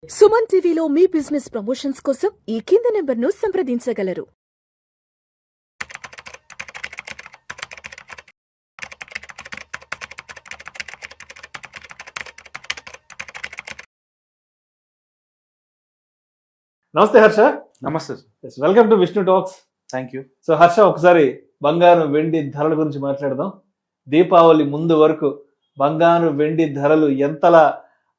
సుమన్ టీవీలో మీ business promotions కోసం ఈ కింది నెంబర్ను సంప్రదించగలరు. నమస్తే హర్ష. నమస్తే sir. Welcome to Vishnu talks. Thank you. So Harsha, ఒకసారి బంగారం వెండి ధరల గురించి మాట్లాడదాం. దీపావళి ముందు వరకు బంగారం వెండి ధరలు ఎంతలా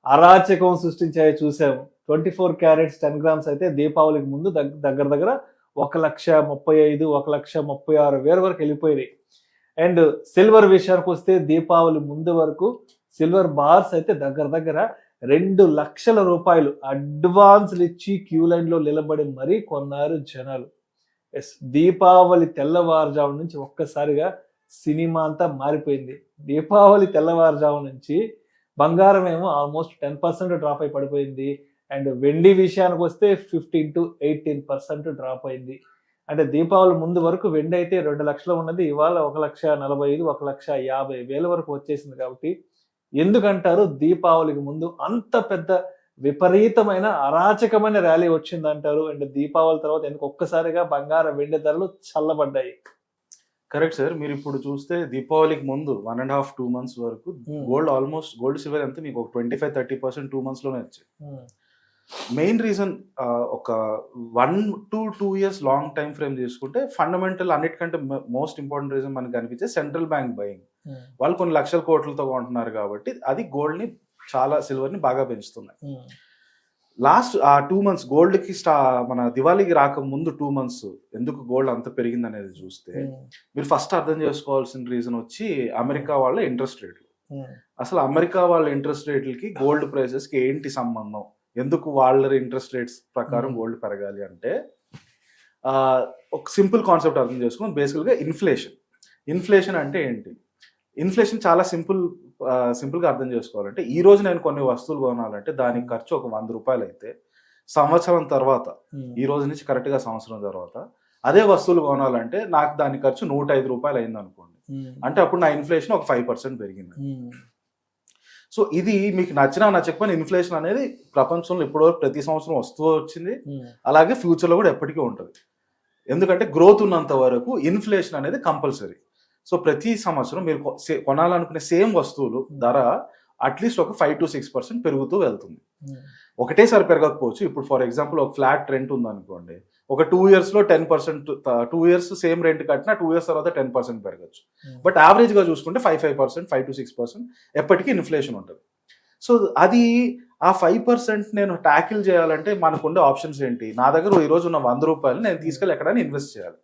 అరాచకం సృష్టించాయో చూసాము. 24 క్యారెట్స్ 10 గ్రామ్స్ అయితే దీపావళికి ముందు దగ్గర దగ్గర 1,35,000 1,36,000 వరకు వెళ్ళిపోయినాయి. అండ్ సిల్వర్ విషయానికి వస్తే దీపావళి ముందు వరకు సిల్వర్ బార్స్ అయితే దగ్గర దగ్గర 2 లక్షల రూపాయలు అడ్వాన్స్లు ఇచ్చి క్యూ లైన్ లో నిలబడి మరీ కొన్నారు జనాలు. ఎస్, దీపావళి తెల్లవారుజాము నుంచి ఒక్కసారిగా సినిమా అంతా మారిపోయింది. దీపావళి తెల్లవారుజాము నుంచి బంగారం ఏమో ఆల్మోస్ట్ 10% డ్రాప్ అయి పడిపోయింది. అండ్ వెండి విషయానికి వస్తే 15 to 18% డ్రాప్ అయింది. అంటే దీపావళి ముందు వరకు వెండి అయితే 2 లక్షలు ఉన్నది, ఇవాళ 1,45,000 1,50,000 వరకు వచ్చేసింది. కాబట్టి ఎందుకంటారు దీపావళికి ముందు అంత పెద్ద విపరీతమైన అరాచకమైన ర్యాలీ వచ్చిందంటారు? అండ్ దీపావళి తర్వాత ఎందుకు ఒక్కసారిగా బంగారం వెండి ధరలు చల్లబడ్డాయి? Correct sir. మీరు ఇప్పుడు చూస్తే దీపావళికి ముందు 1.5-2 months వరకు గోల్డ్ సిల్వర్ ఎంత మీకు ఒక 25-30% 2 months లోనే వచ్చాయి. మెయిన్ రీజన్ ఒక 1 to 2 years long time frame తీసుకుంటే ఫండమెంటల్ అన్నిటికంటే మోస్ట్ ఇంపార్టెంట్ రీజన్ మనకి అనిపించే సెంట్రల్ బ్యాంక్ బయింగ్. వాళ్ళు కొన్ని లక్షల కోట్లతో కొంటున్నారు కాబట్టి అది గోల్డ్ ని చాలా సిల్వర్ ని బాగా పెంచుతున్నాయి. లాస్ట్ ఆ 2 months గోల్డ్కి మన దివాళీకి రాక ముందు 2 months ఎందుకు గోల్డ్ అంత పెరిగింది అనేది చూస్తే మీరు ఫస్ట్ అర్థం చేసుకోవాల్సిన రీజన్ వచ్చి అమెరికా వాళ్ళ ఇంట్రెస్ట్ రేట్లు. అసలు అమెరికా వాళ్ళ ఇంట్రెస్ట్ రేట్లకి గోల్డ్ ప్రైసెస్కి ఏంటి సంబంధం, ఎందుకు వాళ్ళ ఇంట్రెస్ట్ రేట్స్ ప్రకారం గోల్డ్ పెరగాలి అంటే ఒక సింపుల్ కాన్సెప్ట్ అర్థం చేసుకుని బేసికల్గా ఇన్ఫ్లేషన్ అంటే ఏంటి? ఇన్ఫ్లేషన్ చాలా సింపుల్గా అర్థం చేసుకోవాలంటే ఈ రోజు నేను కొన్ని వస్తువులు కొనాలంటే దానికి ఖర్చు ఒక 100 రూపాయలు అయితే సంవత్సరం తర్వాత, ఈ రోజు నుంచి కరెక్ట్గా సంవత్సరం తర్వాత అదే వస్తువులు కొనాలంటే నాకు దాని ఖర్చు 105 రూపాయలు అయింది అనుకోండి. అంటే అప్పుడు నా ఇన్ఫ్లేషన్ ఒక 5% పెరిగింది. సో ఇది మీకు నచ్చినా నచ్చకపోయినా ఇన్ఫ్లేషన్ అనేది ప్రపంచంలో ఇప్పటివరకు ప్రతి సంవత్సరం వస్తూ వచ్చింది, అలాగే ఫ్యూచర్లో కూడా ఎప్పటికీ ఉంటుంది. ఎందుకంటే గ్రోత్ ఉన్నంత వరకు ఇన్ఫ్లేషన్ అనేది కంపల్సరీ. సో ప్రతి సంవత్సరం మీరు కొనాలనుకునే సేమ్ వస్తువులు ధర అట్లీస్ట్ ఒక 5 to 6% పెరుగుతూ వెళ్తుంది. ఒకటేసారి పెరగకపోవచ్చు. ఇప్పుడు ఫర్ ఎగ్జాంపుల్ ఒక ఫ్లాట్ రెంట్ ఉందనుకోండి, ఒక 2 yearsలో 10%, 2 years సేమ్ రెంట్ కట్టినా 2 years తర్వాత 10% పెరగచ్చు. బట్ యావరేజ్గా చూసుకుంటే 5% 5 to 6% ఎప్పటికీ ఇన్ఫ్లేషన్ ఉంటుంది. సో అది ఆ 5% నేను ట్యాకిల్ చేయాలంటే మనకుండే ఆప్షన్స్ ఏంటి? నా దగ్గర ఈరోజు ఉన్న 100 రూపాయలు నేను తీసుకెళ్ళి ఎక్కడైనా ఇన్వెస్ట్ చేయాలి.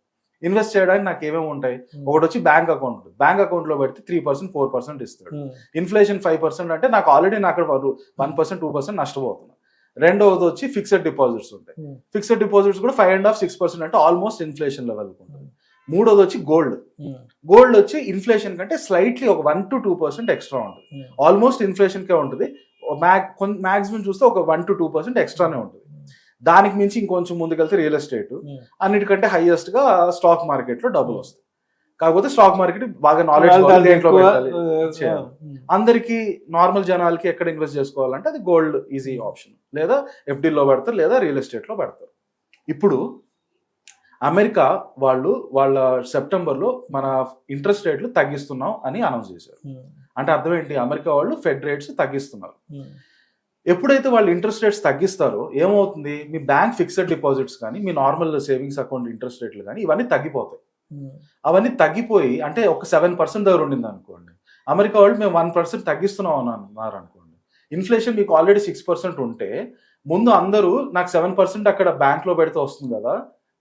ఇన్వెస్ట్ చేయడానికి నాకు ఏమేమి ఉంటాయి? ఒకటి వచ్చి బ్యాంక్ అకౌంట్ లో పెడితే 3% 4% ఇస్తాడు. ఇన్ఫ్లేషన్ 5% అంటే నాకు ఆల్రెడీ నాకు 1% 2% నష్టపోతున్నా. రెండవది వచ్చి ఫిక్స్డ్ డిపాజిట్స్ ఉంటాయి. ఫిక్స్డ్ డిపాజిట్స్ కూడా 5.5-6% అంటే ఆల్మోస్ట్ ఇన్ఫ్లేషన్ లెవెల్ ఉంటుంది. మూడోది వచ్చి గోల్డ్ వచ్చి ఇన్ఫ్లేషన్ కంటే స్లైట్లీ ఒక 1 to 2% ఎక్స్ట్రా ఉంటుంది. ఆల్మోస్ట్ ఇన్ఫ్లేషన్ కే ఉంటుంది. మాక్సిమం చూస్తే ఒక 1 to 2% ఎక్స్ట్రానే ఉంటుంది. దానికి మించి ఇంకొంచెం ముందుకెళ్తే రియల్ ఎస్టేట్, అన్నిటికంటే హైయెస్ట్ గా స్టాక్ మార్కెట్ లో డబ్బులు వస్తాయి. కాకపోతే స్టాక్ మార్కెట్ బాగా నాలెడ్జ్ అందరికి నార్మల్ జనాలకి ఎక్కడ ఇన్వెస్ట్ చేసుకోవాలంటే అది గోల్డ్ ఈజీ ఆప్షన్, లేదా ఎఫ్డీలో పెడతారు లేదా రియల్ ఎస్టేట్ లో పెడతారు. ఇప్పుడు అమెరికా వాళ్ళ సెప్టెంబర్లో మన ఇంట్రెస్ట్ రేట్లు తగ్గిస్తున్నాం అని అనౌన్స్ చేశారు. అంటే అర్థం ఏంటి? అమెరికా వాళ్ళు ఫెడ్ రేట్స్ తగ్గిస్తున్నారు. ఎప్పుడైతే వాళ్ళు ఇంట్రెస్ట్ రేట్స్ తగ్గిస్తారో ఏమవుతుంది? మీ బ్యాంక్ ఫిక్స్డ్ డిపాజిట్స్ కానీ మీ నార్మల్ సేవింగ్స్ అకౌంట్ ఇంట్రెస్ట్ రేట్లు కానీ ఇవన్నీ తగ్గిపోతాయి. అవన్నీ తగ్గిపోయి అంటే ఒక 7% దగ్గర ఉండింది అనుకోండి, అమెరికా వాళ్ళు మేము 1% తగ్గిస్తున్నాం అని అన్నారు అనుకోండి. ఇన్ఫ్లేషన్ మీకు ఆల్రెడీ 6% ఉంటే ముందు అందరూ నాకు 7% అక్కడ బ్యాంక్లో పెడితే వస్తుంది కదా,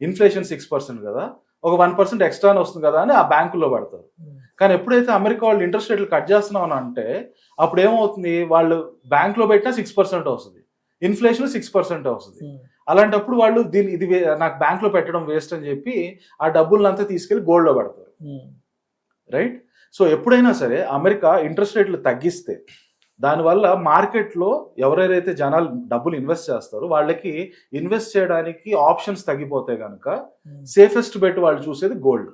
ఇన్ఫ్లేషన్ 6% కదా, ఒక 1% ఎక్స్ట్రానే వస్తుంది కదా అని ఆ బ్యాంకులో పెడతారు. కానీ ఎప్పుడైతే అమెరికా వాళ్ళు ఇంట్రెస్ట్ రేట్లు కట్ చేస్తున్నాం అని అంటే అప్పుడు ఏమవుతుంది? వాళ్ళు బ్యాంక్లో పెట్టినా 6% వస్తుంది, ఇన్ఫ్లేషన్ 6% వస్తుంది. అలాంటప్పుడు వాళ్ళు ఇది నాకు బ్యాంక్లో పెట్టడం వేస్ట్ అని చెప్పి ఆ డబ్బులంతా తీసుకెళ్లి గోల్డ్లో పెడతారు. రైట్? సో ఎప్పుడైనా సరే అమెరికా ఇంట్రెస్ట్ రేట్లు తగ్గిస్తే దానివల్ల మార్కెట్లో ఎవరైతే జనాలు డబ్బులు ఇన్వెస్ట్ చేస్తారో వాళ్ళకి ఇన్వెస్ట్ చేయడానికి ఆప్షన్స్ తగ్గిపోతే కనుక సేఫెస్ట్ బెట్ వాళ్ళు చూసేది గోల్డ్.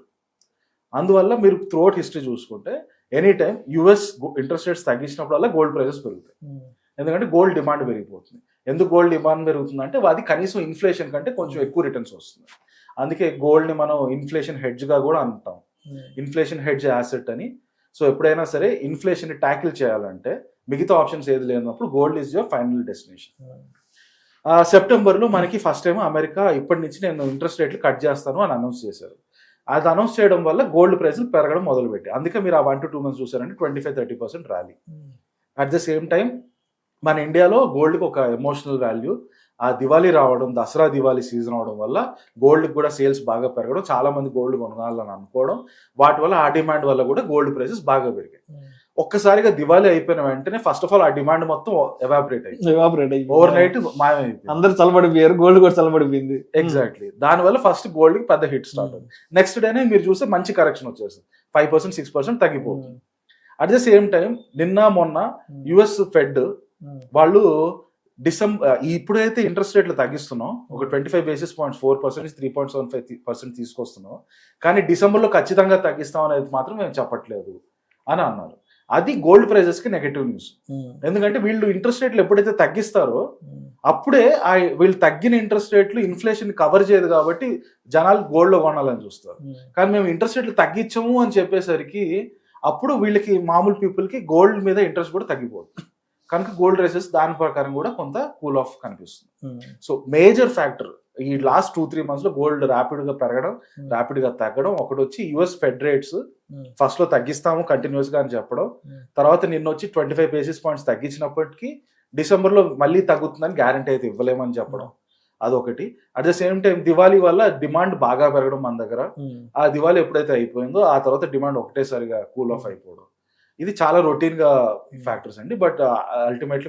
అందువల్ల మీరు త్రూఅవుట్ హిస్టరీ చూసుకుంటే any time US interest rates తగ్గించినప్పుడల్లా గోల్డ్ ప్రైసెస్ పెరుగుతాయి. ఎందుకంటే గోల్డ్ డిమాండ్ పెరిగిపోతుంది. ఎందుకు గోల్డ్ డిమాండ్ పెరుగుతుందంటే అది కనీసం ఇన్ఫ్లేషన్ కంటే కొంచెం ఎక్కువ రిటర్న్స్ వస్తుంది. అందుకే గోల్డ్ని మనం ఇన్ఫ్లేషన్ హెడ్జ్గా కూడా అంటాం, ఇన్ఫ్లేషన్ హెడ్జ్ యాసెట్ అని. సో ఎప్పుడైనా సరే ఇన్ఫ్లేషన్ ట్యాకిల్ చేయాలంటే మిగతా ఆప్షన్స్ ఏది లేనప్పుడు gold is your final destination. సెప్టెంబర్లో మనకి ఫస్ట్ టైం అమెరికా ఇప్పటి నుంచి నేను ఇంట్రెస్ట్ రేట్లు కట్ చేస్తాను అని అనౌన్స్ చేశారు. అది అనౌన్స్ చేయడం వల్ల గోల్డ్ ప్రైస్లు పెరగడం మొదలుపెట్టాయి. అందుకే మీరు ఆ 1 to 2 months చూసారంటే 25-30% rally. At the same time మన ఇండియాలో గోల్డ్కి ఒక ఎమోషనల్ వాల్యూ. ఆ దివాళీ రావడం, దసరా దివాళీ సీజన్ అవడం వల్ల గోల్డ్కి కూడా సేల్స్ బాగా పెరగడం, చాలా మంది గోల్డ్ కొనాలని అనుకోవడం, వాటి వల్ల ఆ డిమాండ్ వల్ల కూడా గోల్డ్ ప్రైసెస్ బాగా పెరిగాయి. ఒక్కసారిగా దివాళీ అయిపోయిన వెంటనే ఫస్ట్ ఆఫ్ ఆల్ ఆ డిమాండ్ మొత్తం ఎవాపరేట్ అయ్యి ఓవర్ నైట్ మాయమైపోయింది. అందరు చల్లబడిపోయారు, గోల్డ్ కూడా చల్లబడిపోయింది. ఎగ్జాక్ట్లీ. దానివల్ల ఫస్ట్ గోల్డ్ కి పెద్ద హిట్ స్టార్ట్ అవుతుంది. నెక్స్ట్ డేనే మీరు చూస్తే మంచి కరెక్షన్ వచ్చేస్తుంది, 5% 6% తగ్గిపోతుంది. అట్ ద సేమ్ టైం నిన్న మొన్న యుఎస్ ఫెడ్ వాళ్ళు ఇప్పుడైతే ఇంట్రెస్ట్ రేట్లు తగ్గిస్తున్నాం, ఒక 25 basis points 4% 3.75% తీసుకొస్తున్నాం, కానీ డిసెంబర్లో ఖచ్చితంగా తగ్గిస్తాం అనేది మాత్రం మేము చెప్పట్లేదు అని అన్నారు. అది గోల్డ్ ప్రైజెస్ కి నెగటివ్ న్యూస్. ఎందుకంటే వీళ్ళు ఇంట్రెస్ట్ రేట్లు ఎప్పుడైతే తగ్గిస్తారో అప్పుడే వీళ్ళు తగ్గిన ఇంట్రెస్ట్ రేట్లు ఇన్ఫ్లేషన్ కవర్ చేయదు కాబట్టి జనాలు గోల్డ్ లో కొనాలని చూస్తారు. కానీ మేము ఇంట్రెస్ట్ రేట్లు తగ్గించము అని చెప్పేసరికి అప్పుడు వీళ్ళకి మామూలు పీపుల్ కి గోల్డ్ మీద ఇంట్రెస్ట్ కూడా తగ్గిపోతుంది. కనుక గోల్డ్ రేసెస్ దాని ప్రకారం కూడా కొంత కూల్ ఆఫ్ కనిపిస్తుంది. సో మేజర్ ఫ్యాక్టర్ ఈ లాస్ట్ 2-3 months లో గోల్డ్ ర్యాపిడ్ గా పెరగడం, ర్యాపిడ్ గా తగ్గడం. ఒకటి వచ్చి యుఎస్ ఫెడ్ రేట్స్ ఫస్ట్ లో తగ్గిస్తాము కంటిన్యూస్ గా అని చెప్పడం, తర్వాత నిన్న వచ్చి 25 basis points తగ్గించినప్పటికీ డిసెంబర్ లో మళ్ళీ తగ్గుతుందని గ్యారంటీ అయితే ఇవ్వలేమని చెప్పడం, అదొకటి. At the same time Diwali వల్ల డిమాండ్ బాగా పెరగడం మన దగ్గర. ఆ దివాళీ ఎప్పుడైతే అయిపోయిందో ఆ తర్వాత డిమాండ్ ఒకటేసారిగా కూల్ ఆఫ్ అయిపోవడం, ఇది చాలా రొటీన్ గా ఫ్యాక్టర్స్ అండి. బట్ అల్టిమేట్లీ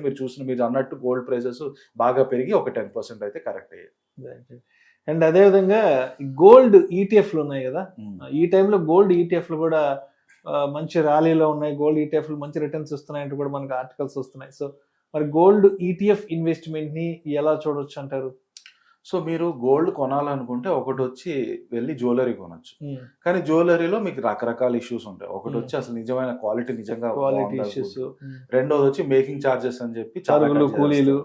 మీరు అన్నట్టు గోల్డ్ ప్రైసెస్ బాగా పెరిగి ఒక 10% అయితే కరెక్ట్ అయ్యాయి. అండ్ అదే విధంగా గోల్డ్ ఈటీఎఫ్లు ఉన్నాయి కదా, ఈ టైంలో గోల్డ్ ఈటీఎఫ్లు కూడా మంచి ర్యాలీలో ఉన్నాయి, గోల్డ్ ఈటీఎఫ్లు మంచి రిటర్న్స్ వస్తున్నాయంటూ కూడా మనకు ఆర్టికల్స్ వస్తున్నాయి. సో మరి గోల్డ్ ఈటీఎఫ్ ఇన్వెస్ట్మెంట్ ని ఎలా చూడొచ్చు అంటారు? సో మీరు గోల్డ్ కొనాలనుకుంటే ఒకటి వచ్చి వెళ్ళి జ్యువెలరీ కొనొచ్చు, కానీ జ్యువెలరీలో మీకు రకరకాల ఇష్యూస్ ఉంటాయి. ఒకటి వచ్చి అసలు నిజమైన క్వాలిటీ నిజంగా ఇష్యూస్, రెండోది వచ్చి మేకింగ్ చార్జెస్ అని చెప్పి కూలీలు,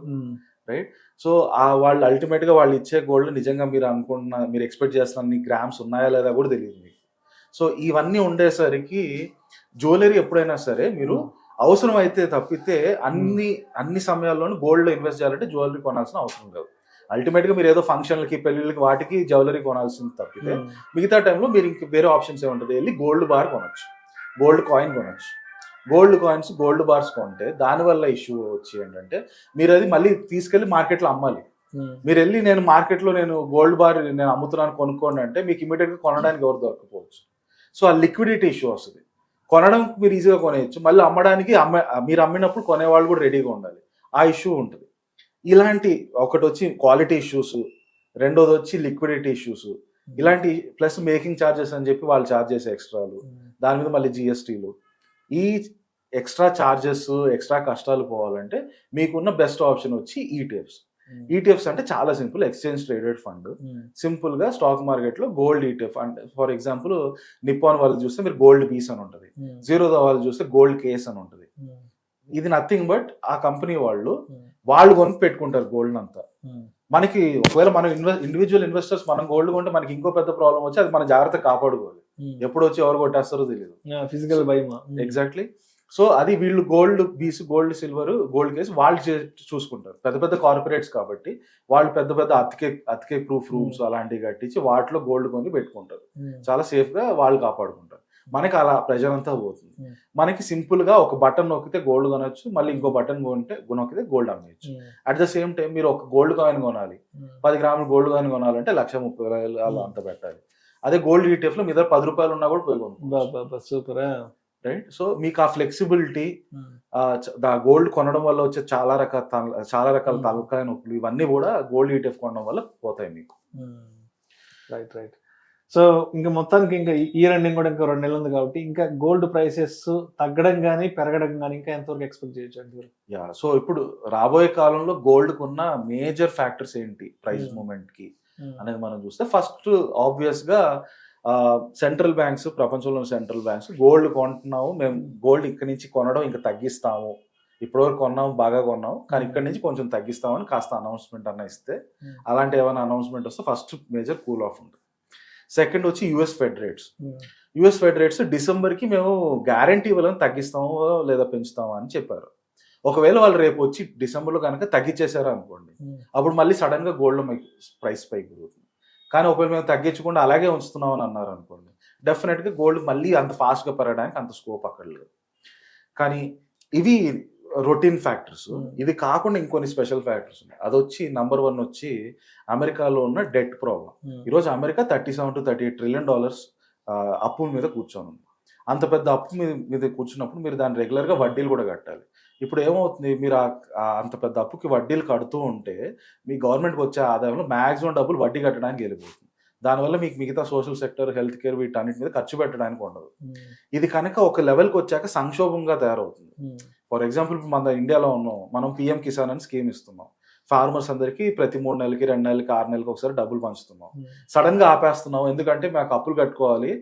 రైట్. సో వాళ్ళు అల్టిమేట్ గా వాళ్ళు ఇచ్చే గోల్డ్ నిజంగా మీరు ఎక్స్పెక్ట్ చేస్తున్న గ్రామ్స్ ఉన్నాయా లేదా కూడా తెలియదు మీకు. సో ఇవన్నీ ఉండేసరికి జ్యువెలరీ ఎప్పుడైనా సరే మీరు అవసరం అయితే తప్పితే అన్ని సమయాల్లోనూ గోల్డ్ లో ఇన్వెస్ట్ చేయాలంటే జ్యువెలరీ కొనాల్సిన అవసరం లేదు. అల్టిమేట్ గా మీరు ఏదో ఫంక్షన్లకి, పెళ్లిళ్ళకి, వాటికి జ్యువెలరీ కొనాల్సింది తప్పితే మిగతా టైంలో మీరు ఇంక వేరే ఆప్షన్స్ ఏముంటుంది, వెళ్ళి గోల్డ్ బార్ కొనొచ్చు, గోల్డ్ కాయిన్ కొనొచ్చు. గోల్డ్ కాయిన్స్, గోల్డ్ బార్స్ కొంటే దానివల్ల ఇష్యూ వచ్చి ఏంటంటే మీరు అది మళ్ళీ తీసుకెళ్లి మార్కెట్లో అమ్మాలి. మీరు వెళ్ళి నేను మార్కెట్లో గోల్డ్ బార్ నేను అమ్ముతున్నాను కొనుక్కోండి అంటే మీకు ఇమీడియట్ గా కొనడానికి ఎవరు దొరకపోవచ్చు. సో ఆ లిక్విడిటీ ఇష్యూ వస్తుంది. కొనడం మీరు ఈజీగా కొనేయచ్చు, మళ్ళీ అమ్మడానికి మీరు అమ్మినప్పుడు కొనేవాళ్ళు కూడా రెడీగా ఉండాలి, ఆ ఇష్యూ ఉంటుంది. ఇలాంటి ఒకటి వచ్చి క్వాలిటీ ఇష్యూస్, రెండోది వచ్చి లిక్విడిటీ ఇష్యూస్, ఇలాంటి ప్లస్ మేకింగ్ ఛార్జెస్ అని చెప్పి వాళ్ళు ఛార్జ్ చేసే ఎక్స్ట్రాలు, దాని మీద మళ్ళీ జిఎస్టీలు, ఈ ఎక్స్ట్రా ఛార్జెస్, ఎక్స్ట్రా కష్టాలు పోవాలంటే మీకున్న బెస్ట్ ఆప్షన్ వచ్చి ఈటీఎఫ్స్. ఈటీఎఫ్స్ అంటే చాలా simple, exchange traded fund. Simple గా స్టాక్ మార్కెట్ లో గోల్డ్ ఈటీఎఫ్ అంటే ఫర్ ఎగ్జాంపుల్ నిప్పాన్ వాళ్ళు చూస్తే మీరు గోల్డ్ పీస్ అని ఉంటుంది, జీరోదా వాళ్ళు చూస్తే గోల్డ్ కేస్ అని ఉంటుంది. ఇది నథింగ్ బట్ ఆ కంపెనీ వాళ్ళు కొనుక్కు పెట్టుకుంటారు గోల్డ్ అంతా. మనకి ఒకవేళ మనం ఇండివిజువల్ ఇన్వెస్టర్స్ మనం గోల్డ్ కొంటే మనకి ఇంకో పెద్ద ప్రాబ్లం వచ్చి అది మన జాగ్రత్త కాపాడుకోవాలి, ఎప్పుడు వచ్చి ఎవరు కొట్టేస్తారో తెలియదు, ఫిజికల్ భయం. ఎగ్జాక్ట్లీ. సో అది వీళ్ళు gold piece, gold silver, gold case వాళ్ళు చూసుకుంటారు. పెద్ద పెద్ద కార్పొరేట్స్ కాబట్టి వాళ్ళు పెద్ద పెద్ద అతికే ప్రూఫ్ రూమ్స్ అలాంటివి కట్టించి వాటిలో గోల్డ్ కొని పెట్టుకుంటారు, చాలా సేఫ్ గా వాళ్ళు కాపాడుకుంటారు. మనకి అలా ప్రెజర్ అంతా పోతుంది. మనకి సింపుల్ గా ఒక బటన్ నొక్కితే గోల్డ్ కొనొచ్చు, మళ్ళీ ఇంకో బటన్ నొక్కితే గోల్డ్ అమ్మేయచ్చు. అట్ ద సేమ్ టైం మీరు ఒక గోల్డ్ కాయిన్ కొనాలి, 10 grams గోల్డ్ కాయిన్ కొనాలంటే 1,30,000 అలా అంత పెట్టాలి. అదే గోల్డ్ ఈటీఎఫ్ లో మీ దగ్గర 10 రూపాయలు ఉన్నా కూడా పోయి కొనుక్కోవచ్చు. Super, right. సో మీకు ఆ ఫ్లెక్సిబిలిటీ, గోల్డ్ కొనడం వల్ల వచ్చే చాలా రకాల తలకాయ నొప్పులు ఇవన్నీ కూడా గోల్డ్ ఈటీఎఫ్ కొనడం వల్ల పోతాయి మీకు. రైట్. సో ఇంకా మొత్తానికి ఇంకా ఈ రన్నింగ్ కూడా ఇంకా 2 నెలలు ఉంది కాబట్టి ఇంకా గోల్డ్ ప్రైసెస్ తగ్గడం కానీ పెరగడం కానీ ఇంకా ఎంతవరకు ఎక్స్పెక్ట్ చేయొచ్చు అంటారు? సో ఇప్పుడు రాబోయే కాలంలో గోల్డ్ కున్న మేజర్ ఫ్యాక్టర్స్ ఏంటి ప్రైస్ మూవ్మెంట్ కి అనేది మనం చూస్తే, ఫస్ట్ ఆబ్వియస్ గా సెంట్రల్ బ్యాంక్స్, ప్రపంచంలో సెంట్రల్ బ్యాంక్స్ గోల్డ్ కొంటున్నాము మేము, గోల్డ్ ఇక్కడి నుంచి కొనడం ఇంకా తగ్గిస్తాము ఇప్పటివరకు కొన్నాం, బాగా కొన్నాం, కానీ ఇక్కడ నుంచి కొంచెం తగ్గిస్తామని కాస్త అనౌన్స్మెంట్ అన్న ఇస్తే, అలాంటి ఏమైనా అనౌన్స్మెంట్ వస్తే ఫస్ట్ మేజర్ కూల్ ఆఫ్ ఉంటుంది. సెకండ్ వచ్చి US Fed rates. US Fed rates డిసెంబర్కి మేము గ్యారంటీ ఇవ్వాలని తగ్గిస్తాము లేదా పెంచుతాము అని చెప్పారు. ఒకవేళ వాళ్ళు రేపు వచ్చి డిసెంబర్లో కనుక తగ్గించేశారు అనుకోండి, అప్పుడు మళ్ళీ సడన్గా గోల్డ్లో మీకు ప్రైస్ పైకి పెరుగుతుంది. కానీ ఒకవేళ మేము తగ్గించకుండా అలాగే ఉంచుతున్నాం అని అన్నారు అనుకోండి, డెఫినెట్గా గోల్డ్ మళ్ళీ అంత ఫాస్ట్గా పెరగడానికి అంత స్కోప్ అక్కడ లేదు. కానీ ఇవి రొటీన్ ఫ్యాక్టర్స్. ఇది కాకుండా ఇంకొన్ని స్పెషల్ ఫ్యాక్టర్స్ ఉన్నాయి. అది వచ్చి నంబర్ 1 వచ్చి అమెరికాలో ఉన్న డెట్ ప్రాబ్లం. ఈరోజు అమెరికా $37 to $38 trillion అప్పు మీద కూర్చొని ఉంది. అంత పెద్ద అప్పు మీద కూర్చున్నప్పుడు మీరు దాన్ని రెగ్యులర్గా వడ్డీలు కూడా కట్టాలి. ఇప్పుడు ఏమవుతుంది, మీరు అంత పెద్ద అప్పుకి వడ్డీలు కడుతూ ఉంటే మీ గవర్నమెంట్కి వచ్చే ఆదాయంలో మ్యాక్సిమం డబ్బులు వడ్డీ కట్టడానికి వెళ్ళిపోతుంది. దానివల్ల మీకు మిగతా సోషల్ సెక్టర్, హెల్త్ కేర్ వీటన్నిటి మీద ఖర్చు పెట్టడానికి ఉండదు. ఇది కనుక ఒక లెవెల్కి వచ్చాక సంక్షోభంగా తయారవుతుంది. ఫర్ ఎగ్జాంపుల్ మన ఇండియాలో ఉన్నాం, మనం పిఎం కిసాన్ అని స్కీమ్ ఇస్తున్నాం. ఫార్మర్స్ అందరికి ప్రతి 3 నెలలకి, 2 నెలలకి, 6 నెలలకి ఒకసారి డబ్బులు పంచుతున్నాం. సడన్ గా ఆపేస్తున్నాం ఎందుకంటే మాకు అప్పులు కట్టుకోవాలి,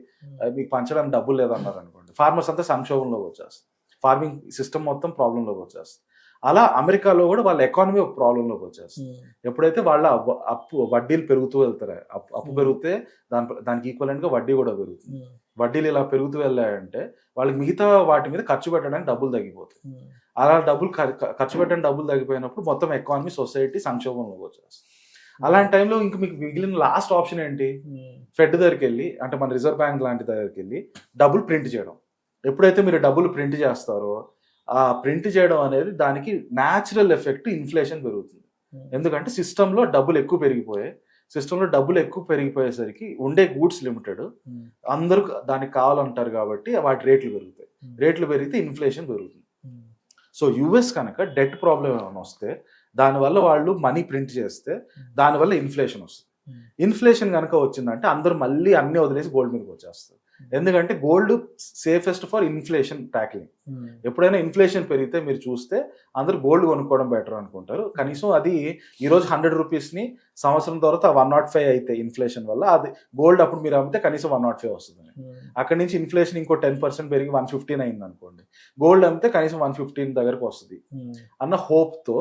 మీకు పంచడానికి డబ్బులు లేదన్నారు అనుకోండి, ఫార్మర్స్ అంతా సంక్షోభంలోకి వచ్చేస్తారు. ఫార్మింగ్ సిస్టమ్ మొత్తం ప్రాబ్లంలోకి వచ్చేస్తుంది. అలా అమెరికాలో కూడా వాళ్ళ ఎకానమీ ఒక ప్రాబ్లంలోకి వచ్చేస్తుంది. ఎప్పుడైతే వాళ్ళ అప్పు వడ్డీలు పెరుగుతూ వెళ్తారో, అప్పు పెరిగితే దానికి ఈక్వలెంట్ గా వడ్డీ కూడా పెరుగుతుంది. వడ్డీలు ఇలా పెరుగుతూ వెళ్ళాయంటే వాళ్ళకి మిగతా వాటి మీద ఖర్చు పెట్టడానికి డబ్బులు తగ్గిపోతాయి. అలా ఖర్చు పెట్టడానికి డబ్బులు తగ్గిపోయినప్పుడు మొత్తం ఎకానమీ, సొసైటీ సంక్షోభంలోకి వచ్చేస్తుంది. అలాంటి టైంలో ఇంక మీకు మిగిలిన లాస్ట్ ఆప్షన్ ఏంటి, ఫెడ్ దగ్గరికి వెళ్ళి, అంటే మన రిజర్వ్ బ్యాంక్ లాంటి దగ్గరికి వెళ్ళి డబ్బులు ప్రింట్ చేయడం. ఎప్పుడైతే మీరు డబ్బులు ప్రింట్ చేస్తారో, ఆ ప్రింట్ చేయడం అనేది దానికి న్యాచురల్ ఎఫెక్ట్ ఇన్ఫ్లేషన్ పెరుగుతుంది. ఎందుకంటే సిస్టంలో డబ్బులు ఎక్కువ పెరిగిపోయేసరికి ఉండే గూడ్స్ లిమిటెడ్, అందరూ దానికి కావాలంటారు కాబట్టి వాటి రేట్లు పెరుగుతాయి. రేట్లు పెరిగితే ఇన్ఫ్లేషన్ పెరుగుతుంది. సో యుఎస్ కనుక డెట్ ప్రాబ్లం ఏమైనా వస్తే, దానివల్ల వాళ్ళు మనీ ప్రింట్ చేస్తే దానివల్ల ఇన్ఫ్లేషన్ వస్తుంది. ఇన్ఫ్లేషన్ కనుక వచ్చిందంటే అందరూ మళ్ళీ అన్ని వదిలేసి గోల్డ్ మీదకి వచ్చేస్తారు. ఎందుకంటే gold safest for inflation tackling. ఎప్పుడైనా ఇన్ఫ్లేషన్ పెరిగితే మీరు చూస్తే అందరూ గోల్డ్ కొనుక్కోవడం బెటర్ అనుకుంటారు. కనీసం అది ఈరోజు 100 రూపీస్ని సంవత్సరం తర్వాత 105 అయితే ఇన్ఫ్లేషన్ వల్ల, అది గోల్డ్ అప్పుడు మీరు అమ్మితే కనీసం 105 వస్తుంది. అక్కడి నుంచి ఇన్ఫ్లేషన్ ఇంకో 10% పెరిగి 115 అయింది అనుకోండి, గోల్డ్ అమ్మితే కనీసం 115 దగ్గరకు వస్తుంది అన్న హోప్తో.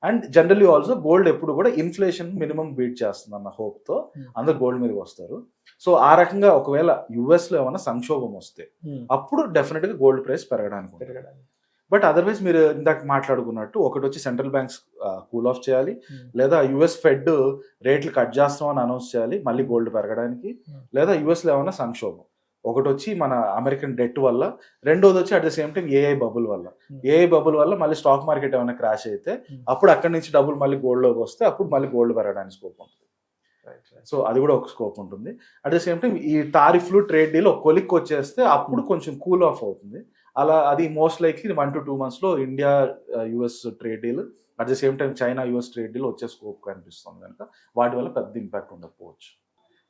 అండ్ జనరల్లీ ఆల్సో గోల్డ్ ఎప్పుడు కూడా ఇన్ఫ్లేషన్ మినిమం బీట్ చేస్తుంది అన్న హోప్తో అందరు గోల్డ్ మీదకి వస్తారు. సో ఆ రకంగా ఒకవేళ యుఎస్ లో ఏమైనా సంక్షోభం వస్తే అప్పుడు డెఫినెట్ గా గోల్డ్ ప్రైస్ పెరగడానికి. బట్ అదర్వైజ్ మీరు ఇందాక మాట్లాడుకున్నట్టు, ఒకటి వచ్చి సెంట్రల్ బ్యాంక్స్ కూల్ ఆఫ్ చేయాలి, లేదా యుఎస్ ఫెడ్ రేట్లు కట్ చేస్తామని అనౌన్స్ చేయాలి మళ్ళీ గోల్డ్ పెరగడానికి, లేదా యుఎస్ లో ఏమైనా సంక్షోభం. ఒకటి వచ్చి మన అమెరికన్ డెట్ వల్ల, రెండోది వచ్చి at the same time AI bubble వల్ల మళ్ళీ స్టాక్ మార్కెట్ ఏమైనా క్రాష్ అయితే అప్పుడు అక్కడి నుంచి డబ్బులు మళ్ళీ గోల్డ్లోకి వస్తే అప్పుడు మళ్ళీ గోల్డ్ పెరగడానికి స్కోప్ ఉంటుంది. సో అది కూడా ఒక స్కోప్ ఉంటుంది. అట్ ద సేమ్ టైం ఈ టారిఫ్లు, ట్రేడ్ డీల్ ఒక కొలిక్కి వచ్చేస్తే అప్పుడు కొంచెం కూల్ ఆఫ్ అవుతుంది. అలా అది మోస్ట్ లైక్లీ 1 to 2 months లో India US trade deal, at the same time China US trade deal వచ్చే స్కోప్ కనిపిస్తుంది కనుక వాటి వల్ల పెద్ద ఇంపాక్ట్ ఉండకపోవచ్చు.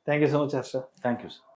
Thank you so much Harsha. Thank you sir.